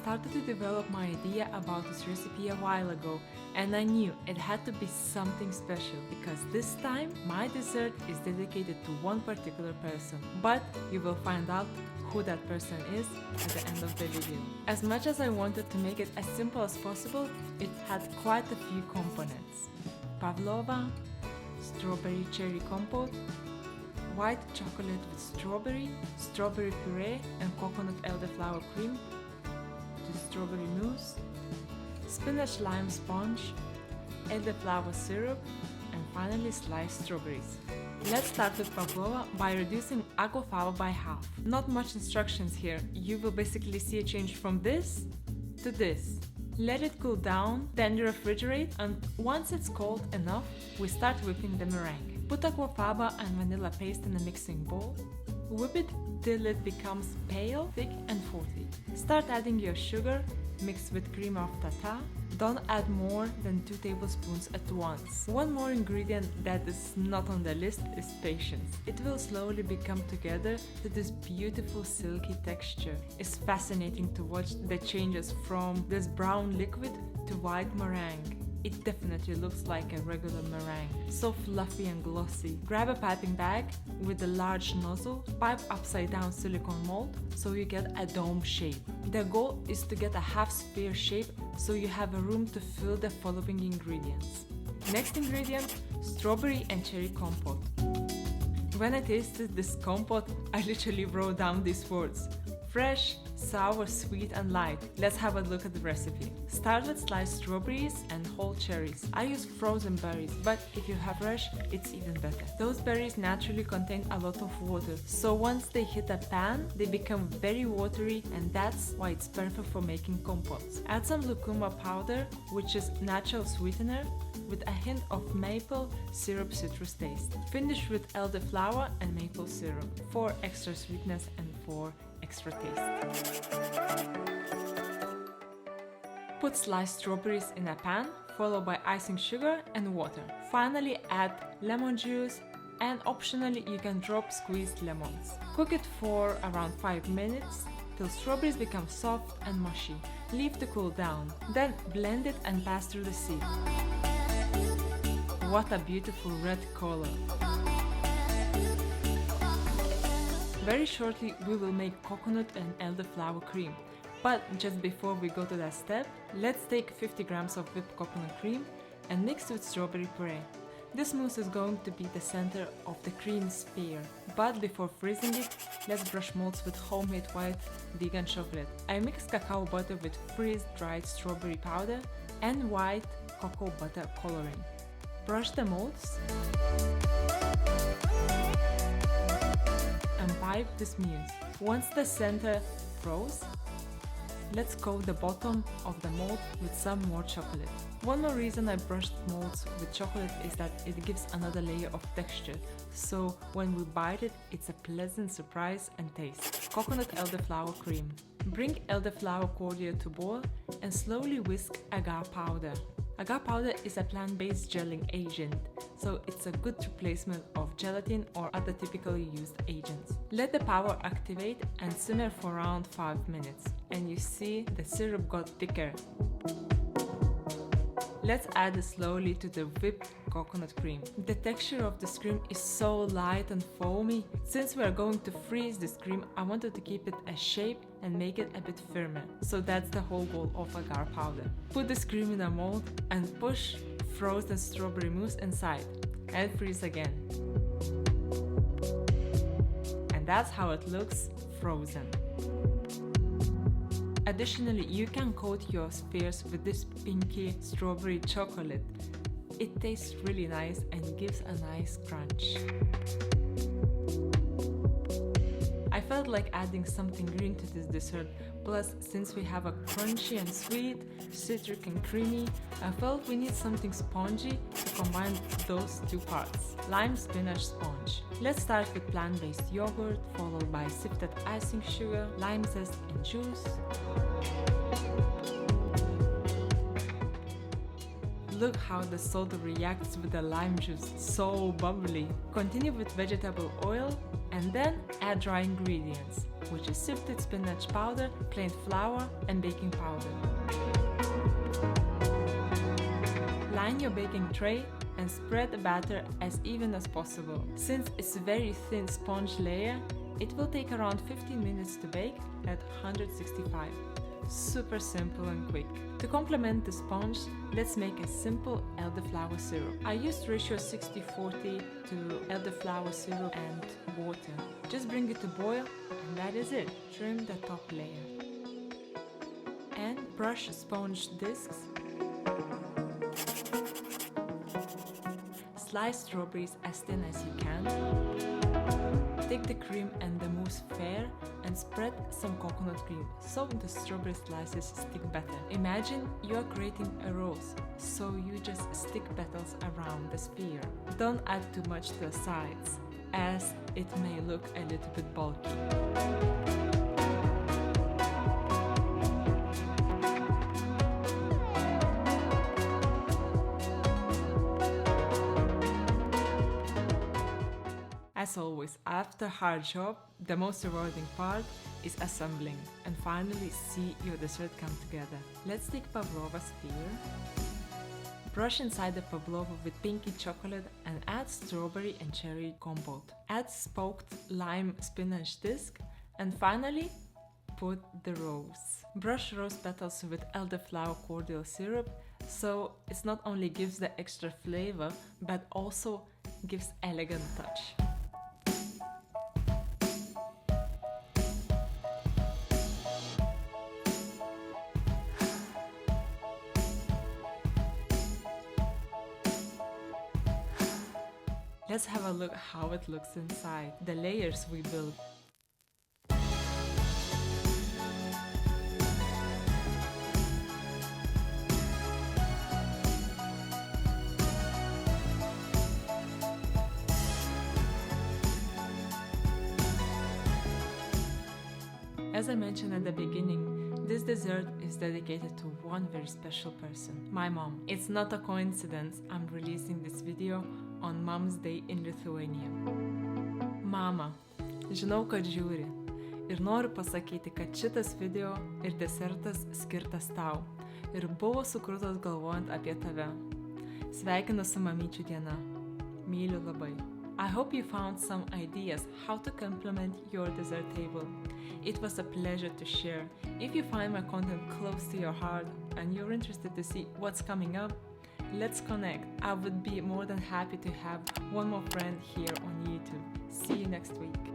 started to develop my idea about this recipe a while ago, and I knew it had to be something special because this time my dessert is dedicated to one particular person. But you will find out who that person is at the end of the video. As much as I wanted to make it as simple as possible, it had quite a few components. Pavlova, strawberry cherry compote, white chocolate with strawberry, strawberry puree and coconut elderflower cream, the strawberry mousse, spinach lime sponge, elderflower syrup, and finally sliced strawberries. Let's start with pavlova by reducing aquafaba by half. Not much instructions here, you will basically see a change from this to this. Let it cool down, then refrigerate, and once it's cold enough, we start whipping the meringue. Put aquafaba and vanilla paste in a mixing bowl. Whip it till it becomes pale, thick and fruity. Start adding your sugar, mix with cream of tartar. Don't add more than 2 tablespoons at once. One more ingredient that is not on the list is patience. It will slowly become together to this beautiful silky texture. It's fascinating to watch the changes from this brown liquid to white meringue. It definitely looks like a regular meringue, so fluffy and glossy. Grab a piping bag with a large nozzle, pipe upside down silicone mold so you get a dome shape. The goal is to get a half sphere shape so you have a room to fill the following ingredients. Next ingredient, strawberry and cherry compote. When I tasted this compote, I literally wrote down these words: fresh, sour, sweet and light. Let's have a look at the recipe. Start with sliced strawberries and whole cherries. I use frozen berries, but if you have fresh, it's even better. Those berries naturally contain a lot of water, so once they hit a pan, they become very watery, and that's why it's perfect for making compotes. Add some lucuma powder, which is natural sweetener, with a hint of maple syrup citrus taste. Finish with elderflower and maple syrup for extra sweetness and for extra taste. Put sliced strawberries in a pan, followed by icing sugar and water. Finally add lemon juice, and optionally you can drop squeezed lemons. Cook it for around 5 minutes till strawberries become soft and mushy. Leave to cool down, then blend it and pass through the sieve. What a beautiful red color! Very shortly we will make coconut and elderflower cream. But just before we go to that step, let's take 50 grams of whipped coconut cream and mix with strawberry puree. This mousse is going to be the center of the cream sphere. But before freezing it, let's brush molds with homemade white vegan chocolate. I mix cacao butter with freeze-dried strawberry powder and white cocoa butter coloring. Brush the molds and pipe this mousse. Once the center froze, let's coat the bottom of the mold with some more chocolate. One more reason I brushed molds with chocolate is that it gives another layer of texture, so when we bite it, it's a pleasant surprise and taste. Coconut elderflower cream. Bring elderflower cordial to boil and slowly whisk agar powder. Agar powder is a plant-based gelling agent, so it's a good replacement of gelatin or other typically used agents. Let the powder activate and simmer for around 5 minutes, and you see the syrup got thicker. Let's add it slowly to the whipped coconut cream. The texture of this cream is so light and foamy. Since we are going to freeze this cream, I wanted to keep it a shape and make it a bit firmer. So that's the whole goal of agar powder. Put this cream in a mold and push frozen strawberry mousse inside and freeze again. And that's how it looks frozen. Additionally, you can coat your spheres with this pinky strawberry chocolate. It tastes really nice and gives a nice crunch. I felt like adding something green to this dessert, plus since we have a crunchy and sweet, citric and creamy, I felt we need something spongy to combine those two parts. Lime spinach sponge. Let's start with plant-based yogurt, followed by sifted icing sugar, lime zest and juice. Look how the soda reacts with the lime juice, so bubbly. Continue with vegetable oil and then add dry ingredients. which is sifted spinach powder, plain flour, and baking powder. Line your baking tray and spread the batter as even as possible. Since it's a very thin sponge layer, it will take around 15 minutes to bake at 165. Super simple and quick. To complement the sponge, let's make a simple elderflower syrup. I used ratio 60-40 to elderflower syrup and water. Just bring it to boil and that is it. Trim the top layer. And brush sponge discs. Slice strawberries as thin as you can. Take the cream and the mousse fair and spread some coconut cream so the strawberry slices stick better. Imagine you are creating a rose, so you just stick petals around the sphere. Don't add too much to the sides, as it may look a little bit bulky. As always, after hard job, the most rewarding part is assembling and finally see your dessert come together. Let's take pavlova sphere. Brush inside the pavlova with pinky chocolate and add strawberry and cherry compote. Add smoked lime spinach disc and finally put the rose. Brush rose petals with elderflower cordial syrup so it not only gives the extra flavor but also gives elegant touch. Let's have a look how it looks inside, the layers we built. As I mentioned at the beginning, this dessert is dedicated to one very special person, my mom. It's not a coincidence I'm releasing this video on Mom's Day in Lithuania. Mama, žinau, kad žiūri ir noriu pasakyti, kad šitas video ir desertas skirtas tau ir buvo sukurtas galvojant apie tave. Sveikinu su mamyčių diena. Myliu labai. I hope you found some ideas how to complement your dessert table. It was a pleasure to share. If you find my content close to your heart and you're interested to see what's coming up, let's connect. I would be more than happy to have one more friend here on YouTube. See you next week.